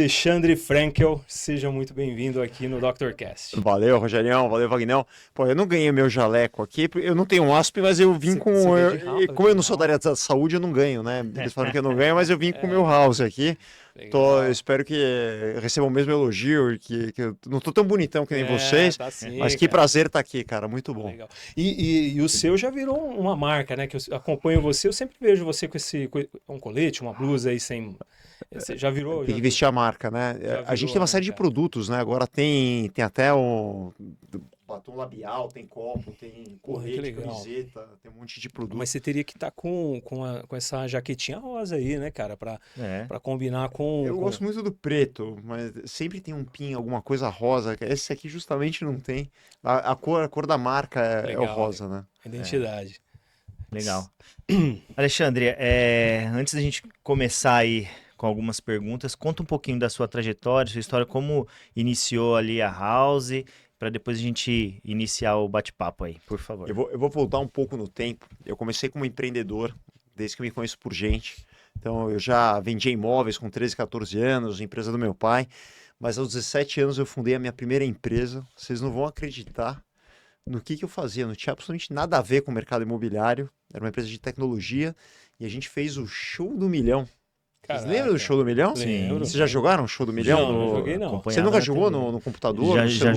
Alexandre Frankel, seja muito bem-vindo aqui no DrCast. Valeu, Rogerião, valeu, Vagnão. Pô, eu não ganhei meu jaleco aqui, eu não tenho um ASP, mas eu vim com. Você veio Como eu não de sou da área da saúde, eu não ganho, né? Eles falam que eu não ganho, mas eu vim com o meu É, house aqui. Eu legal. espero que receba o mesmo elogio, que eu não tô tão bonitão que nem vocês, Tá sim, mas que cara. prazer estar aqui, cara, muito bom. Legal. E o seu já virou uma marca, né? Que eu acompanho você, eu sempre vejo você com um colete, uma blusa aí sem. Você já virou? Tem que vestir a marca, né? Já A gente tem virou, uma né, série de cara? produtos, né? Agora tem até o batom labial, tem copo, tem Porra, que colete, legal. camiseta, tem um monte de Mas produto. você teria que estar com essa jaquetinha rosa aí, né, cara? É. Pra combinar com, Eu com... gosto muito do preto, mas sempre tem um pin, alguma coisa rosa. Esse aqui justamente não tem. A cor da marca é o Legal, rosa, né? identidade. Legal. Alexandre, antes da gente começar aí com algumas perguntas, conta um pouquinho da sua trajetória, sua história, como iniciou ali a House, para depois a gente iniciar o bate-papo aí, por favor. Eu vou voltar um pouco no tempo. Eu comecei como empreendedor, desde que eu me conheço por gente. Então, eu já vendia imóveis com 13, 14 anos, empresa do meu pai. Mas aos 17 anos eu fundei a minha primeira empresa. Vocês não vão acreditar no que eu fazia. Não tinha absolutamente nada a ver com o mercado imobiliário. Era uma empresa de tecnologia e a gente fez o Show do Milhão. Vocês lembram do Caraca, Show do Milhão? lembro, Vocês já lembro. jogaram o Show do Milhão? Não joguei não. Você Acompanhava nunca na jogou TV. no computador, no Já celular?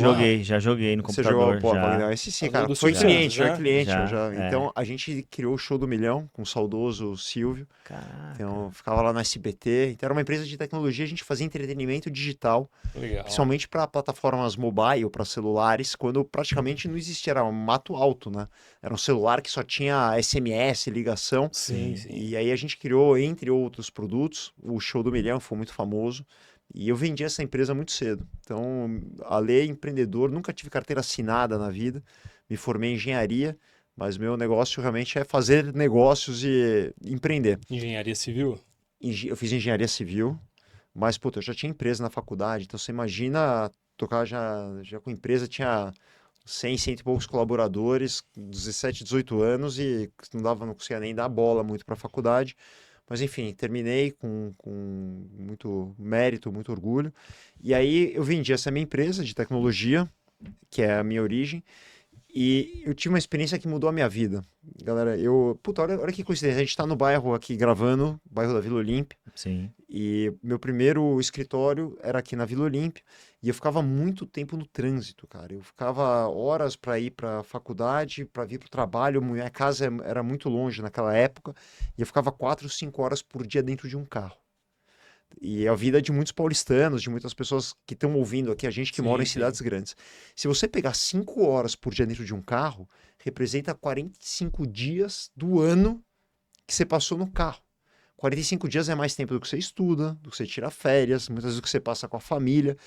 joguei no Você jogou, computador, pô, já. Esse sim, Falou cara. do Foi sucesso, cliente, foi já? cliente. Já. Então, a gente criou o Show do Milhão com o saudoso Silvio. Caraca. Então, ficava lá no SBT. Então, era uma empresa de tecnologia, a gente fazia entretenimento digital, Legal. principalmente para plataformas mobile, para celulares, quando praticamente não existia, era um mato alto, né? Era um celular que só tinha SMS, ligação. Sim, sim. E aí a gente criou, entre outros produtos, o Show do Milhão, que foi muito famoso. E eu vendi essa empresa muito cedo. Então, a lei empreendedor, nunca tive carteira assinada na vida. Me formei em engenharia, mas meu negócio realmente é fazer negócios e empreender. Engenharia civil? Eu fiz engenharia civil, mas, puta, eu já tinha empresa na faculdade. Então, você imagina tocar já com empresa, tinha 100, cento e poucos colaboradores, 17, 18 anos e não conseguia nem dar bola muito para a faculdade. Mas enfim, terminei com muito mérito, muito orgulho. E aí eu vendi essa minha empresa de tecnologia, que é a minha origem, e eu tive uma experiência que mudou a minha vida. Galera, puta, olha que coincidência, a gente está no bairro aqui gravando, bairro da Vila Olímpia, Sim. e meu primeiro escritório era aqui na Vila Olímpia, e eu ficava muito tempo no trânsito, cara. Eu ficava horas para ir para a faculdade, para vir para o trabalho. Minha casa era muito longe naquela época, e eu ficava 4, 5 horas por dia dentro de um carro. E é a vida de muitos paulistanos, de muitas pessoas que estão ouvindo aqui, a gente que mora Sim, em sim. cidades grandes. Se você pegar 5 horas por dia dentro de um carro, representa 45 dias do ano que você passou no carro. 45 dias é mais tempo do que você estuda, do que você tira férias, muitas vezes do que você passa com a família.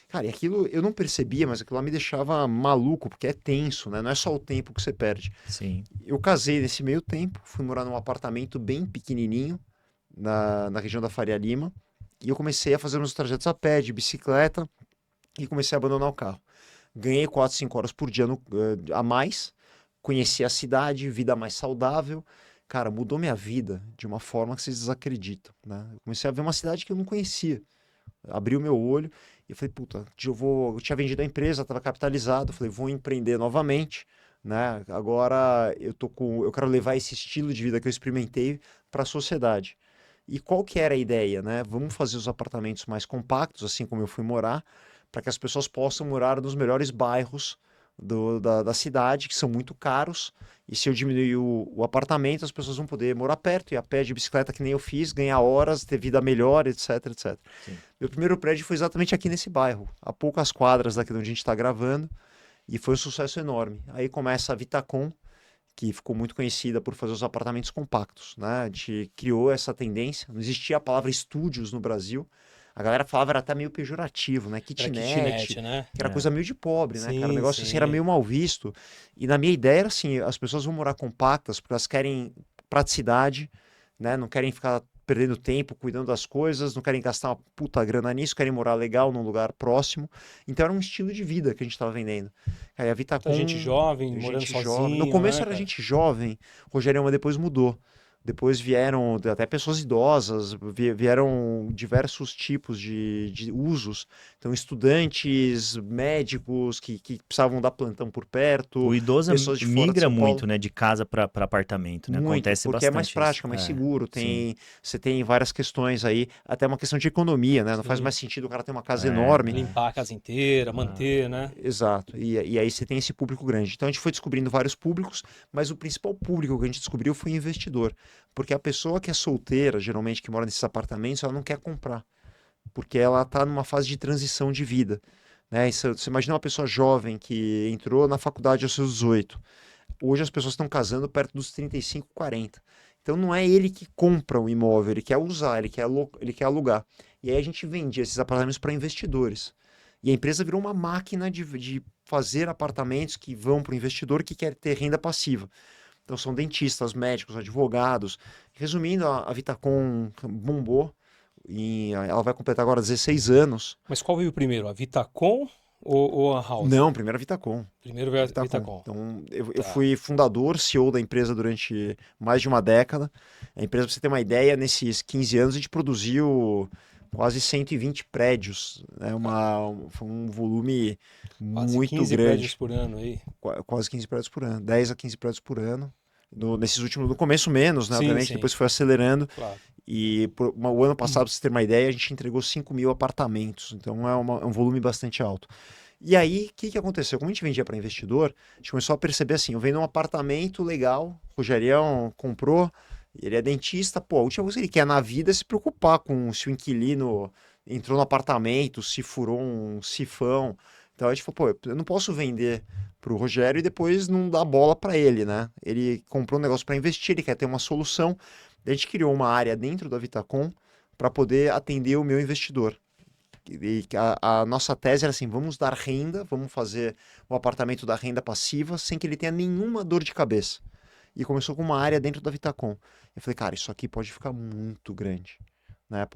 Cara, e aquilo eu não percebia, mas aquilo lá me deixava maluco, porque é tenso, né? Não é só o tempo que você perde. Sim. Eu casei nesse meio tempo, fui morar num apartamento bem pequenininho, na região da Faria Lima, e eu comecei a fazer uns trajetos a pé, de bicicleta, e comecei a abandonar o carro. Ganhei 4, 5 horas por dia a mais, conheci a cidade, vida mais saudável. Cara, mudou minha vida de uma forma que vocês desacreditam, né? Eu comecei a ver uma cidade que eu não conhecia. Abri o meu olho e falei, puta, eu tinha vendido a empresa, estava capitalizado, falei, vou empreender novamente, né? Agora eu quero levar esse estilo de vida que eu experimentei para a sociedade. E qual que era a ideia, né? Vamos fazer os apartamentos mais compactos, assim como eu fui morar, para que as pessoas possam morar nos melhores bairros da cidade, que são muito caros. E se eu diminuir o apartamento, as pessoas vão poder morar perto, ir a pé de bicicleta, que nem eu fiz, ganhar horas, ter vida melhor, etc, etc. Sim. Meu primeiro prédio foi exatamente aqui nesse bairro, a poucas quadras daqui onde a gente está gravando, e foi um sucesso enorme. Aí começa a Vitacom, que ficou muito conhecida por fazer os apartamentos compactos, né? A gente criou essa tendência, não existia a palavra estúdios no Brasil, a galera falava, era até meio pejorativo, né? Era Kitnet, kitnet, né? que era coisa meio de pobre, né, cara? O Sim, negócio assim era sim. meio mal visto. E na minha ideia era assim, as pessoas vão morar compactas porque elas querem praticidade, né? Não querem ficar perdendo tempo cuidando das coisas, não querem gastar uma puta grana nisso, querem morar legal num lugar próximo. Então era um estilo de vida que a gente estava vendendo. Aí a Muita gente Vitacom, jovem, morando gente jovem. No sozinho, começo né, era cara? gente jovem, Rogério, mas depois mudou. Depois vieram até pessoas idosas, vieram diversos tipos de usos. Então, estudantes, médicos que precisavam dar plantão por perto, O idoso pessoas de fora de migra São Paulo. muito, né, de casa para apartamento, né? Muito, Acontece porque é mais bastante isso. prático, é mais É, seguro. sim. Você tem várias questões aí, até uma questão de economia, né? Não faz Sim. mais sentido o cara ter uma casa É, enorme. Limpar a casa inteira, ah, manter, né? Exato. E aí você tem esse público grande. Então a gente foi descobrindo vários públicos, mas o principal público que a gente descobriu foi investidor. Porque a pessoa que é solteira, geralmente que mora nesses apartamentos, ela não quer comprar. Porque ela está numa fase de transição de vida. Né? E você imagina uma pessoa jovem que entrou na faculdade aos seus 18. Hoje as pessoas estão casando perto dos 35, 40. Então não é ele que compra o imóvel, ele quer usar, ele quer alugar. E aí a gente vendia esses apartamentos para investidores. E a empresa virou uma máquina de fazer apartamentos que vão para o investidor que quer ter renda passiva. Então são dentistas, médicos, advogados. Resumindo, a Vitacom bombou. Ela vai completar agora 16 anos. Mas qual veio primeiro, a Vitacom ou a House? Não, primeiro a Vitacom. Primeiro veio a Vitacom. Vitacom. Então, eu Tá. fui fundador, CEO da empresa durante mais de uma década. A empresa, para você ter uma ideia, nesses 15 anos a gente produziu quase 120 prédios. Né? Foi um volume Quase muito 15 prédios grande. por ano aí. Quase 15 prédios por ano. 10 a 15 prédios por ano. Nesses últimos, no começo menos, né? Sim, Obviamente, sim. depois foi acelerando. Claro. E o ano passado, para você ter uma ideia, a gente entregou 5.000 apartamentos. Então é um volume bastante alto. E aí, o que aconteceu? Como a gente vendia para investidor, a gente começou a perceber assim, eu vendo um apartamento legal, o Rogerião comprou, ele é dentista, pô, a última coisa que ele quer na vida é se preocupar com se o inquilino entrou no apartamento, se furou um sifão. Então a gente falou, pô, eu não posso vender para o Rogério e depois não dar bola para ele, né? Ele comprou um negócio para investir, ele quer ter uma solução. Daí a gente criou uma área dentro da Vitacom para poder atender o meu investidor. E a nossa tese era assim, vamos dar renda, vamos fazer o apartamento da renda passiva sem que ele tenha nenhuma dor de cabeça. E começou com uma área dentro da Vitacom. Eu falei, cara, isso aqui pode ficar muito grande. Né?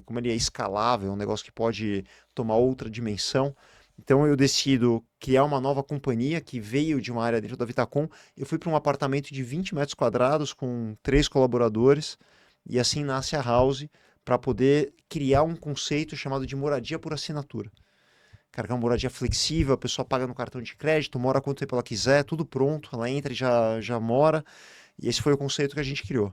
Como ele é escalável, é um negócio que pode tomar outra dimensão. Então eu decido criar uma nova companhia que veio de uma área dentro da Vitacom. Eu fui para um apartamento de 20 metros quadrados com 3 colaboradores e assim nasce a House para poder criar um conceito chamado de moradia por assinatura. Cara, que é uma moradia flexível, a pessoa paga no cartão de crédito, mora quanto tempo ela quiser, tudo pronto, ela entra e já mora. E esse foi o conceito que a gente criou.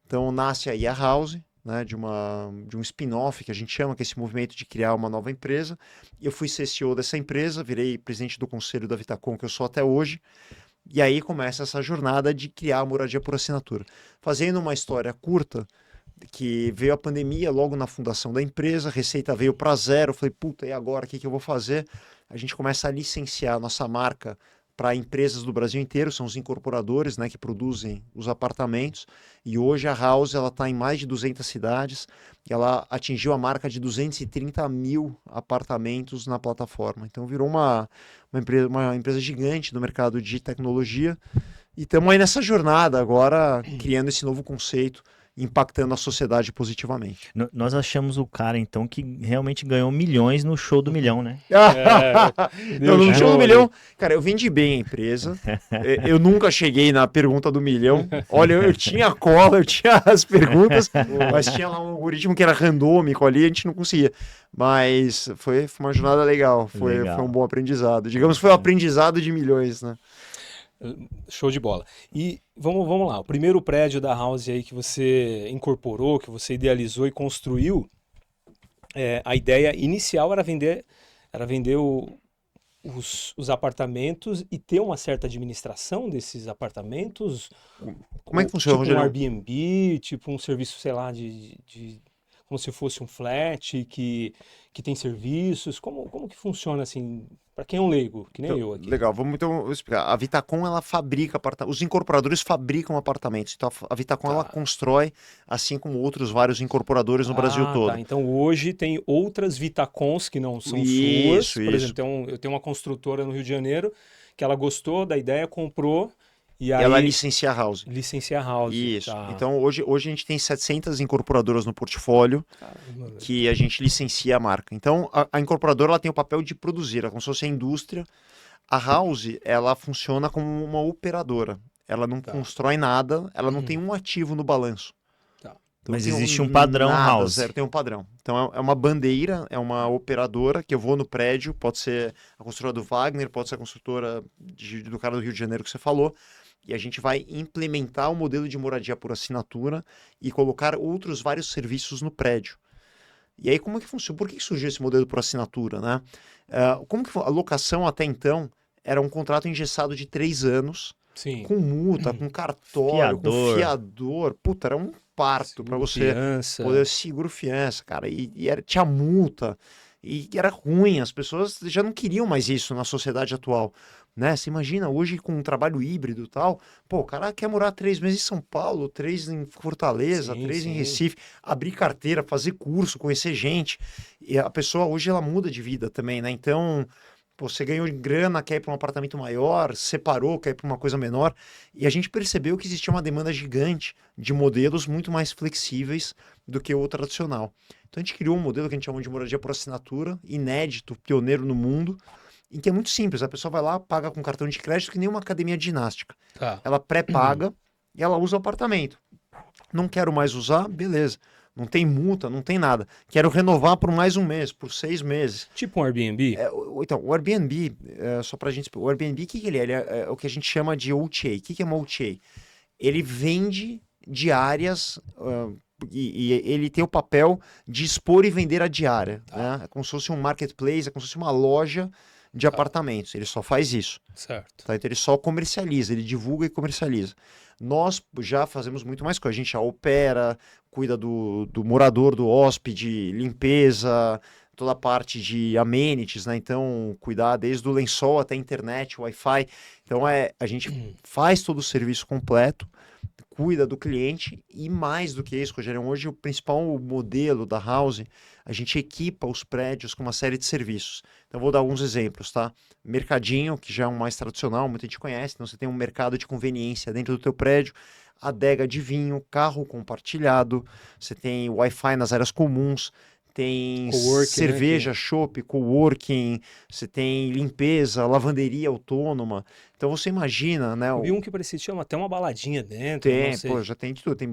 Então nasce aí a House, né, de um spin-off que a gente chama, que é esse movimento de criar uma nova empresa. Eu fui ser CEO dessa empresa, virei presidente do conselho da Vitacom, que eu sou até hoje. E aí começa essa jornada de criar a moradia por assinatura. Fazendo uma história curta, que veio a pandemia logo na fundação da empresa, a receita veio para zero, eu falei, puta, e agora, o que eu vou fazer? A gente começa a licenciar a nossa marca para empresas do Brasil inteiro, são os incorporadores, né, que produzem os apartamentos, e hoje a House está em mais de 200 cidades, e ela atingiu a marca de 230 mil apartamentos na plataforma, então virou uma empresa gigante no mercado de tecnologia, e estamos aí nessa jornada agora, criando esse novo conceito, impactando a sociedade positivamente. Nós achamos o cara, então, que realmente ganhou milhões no show do milhão, né? Deu No show do ali. milhão, cara, eu vendi bem a empresa. Eu nunca cheguei na pergunta do milhão. Olha, eu tinha a cola, eu tinha as perguntas, mas tinha lá um algoritmo que era randômico ali, a gente não conseguia. Mas foi uma jornada legal, foi um bom aprendizado. Digamos, foi um aprendizado de milhões, né? Show de bola. E vamos lá, o primeiro prédio da House aí que você incorporou, que você idealizou e construiu, a ideia inicial era vender os apartamentos e ter uma certa administração desses apartamentos. Como é que funciona, Tipo um Rogério? Airbnb, tipo um serviço, sei lá, como se fosse um flat que tem serviços. Como que funciona assim, para quem é um leigo, que nem Então, eu aqui? legal, vamos então explicar. A Vitacom, ela fabrica apartamentos, os incorporadores fabricam apartamentos, então a Vitacom, ela constrói, assim como outros vários incorporadores no Brasil todo. Tá. Então hoje tem outras Vitacons que não são Isso, suas. Por isso. exemplo, eu tenho uma construtora no Rio de Janeiro que ela gostou da ideia, comprou e E aí ela licencia a House. licencia a House. Isso. Tá. Então, hoje a gente tem 700 incorporadoras no portfólio Caramba, velho. que a gente licencia a marca. Então, a incorporadora, ela tem o papel de produzir, é como se fosse a indústria. A House, ela funciona como uma operadora. ela não Tá. constrói nada, ela não Uhum. tem um ativo no balanço. Tá. Então, Mas tem existe um padrão nada, house. zero, tem um padrão. Então é uma bandeira, é uma operadora que eu vou no prédio, pode ser a construtora do Wagner, pode ser a construtora do cara do Rio de Janeiro que você falou, e a gente vai implementar o modelo de moradia por assinatura e colocar outros vários serviços no prédio. E aí como é que funciona? Por que surgiu esse modelo por assinatura, né? Como que a locação até então era um contrato engessado de 3 anos, Sim. com multa, com cartório, com Fiador. fiador. Puta, era um parto para Seguro você fiança. poder seguro fiança, cara. Tinha multa. E era ruim. As pessoas já não queriam mais isso na sociedade atual. Né? Você imagina hoje com um trabalho híbrido e tal. Pô, o cara quer morar 3 meses em São Paulo, 3 em Fortaleza, Sim, 3 em sim. Recife, abrir carteira, fazer curso, conhecer gente. E a pessoa hoje ela muda de vida também, né? Então, pô, você ganhou grana, quer ir para um apartamento maior, separou, quer ir para uma coisa menor. E a gente percebeu que existia uma demanda gigante de modelos muito mais flexíveis do que o tradicional. Então a gente criou um modelo que a gente chama de moradia por assinatura, inédito, pioneiro no mundo, em que é muito simples. A pessoa vai lá, paga com cartão de crédito, que nem uma academia de ginástica. Tá. Ela pré-paga e ela usa o apartamento. Não quero mais usar, beleza. Não tem multa, não tem nada. Quero renovar por mais um mês, por 6 meses. Tipo um Airbnb? Então, o Airbnb, só pra gente... O Airbnb, o que que ele é? Ele é o que a gente chama de OTA. O que que é uma OTA? Ele vende diárias e ele tem o papel de expor e vender a diária. Né? É como se fosse um marketplace, é como se fosse uma loja de apartamentos. Ele só faz isso. Certo. Tá? Então ele só comercializa, ele divulga e comercializa. Nós já fazemos muito mais coisa. A gente já opera, cuida do morador, do hóspede, limpeza, toda a parte de amenities, né? Então, cuidar desde o lençol até a internet, Wi-Fi. Então, a gente faz todo o serviço completo, cuida do cliente e mais do que isso, Rogério, hoje o principal modelo da House, a gente equipa os prédios com uma série de serviços. Então, vou dar alguns exemplos, tá? Mercadinho, que já é um mais tradicional, muita gente conhece, então você tem um mercado de conveniência dentro do teu prédio, adega de vinho, carro compartilhado, você tem Wi-Fi nas áreas comuns, tem Coworking, cerveja, chopp, coworking, você tem limpeza, lavanderia autônoma. Então você imagina, né? Eu vi um que parecia que tinha até uma baladinha dentro, não Tem, sei. pô, já tem de tudo, tem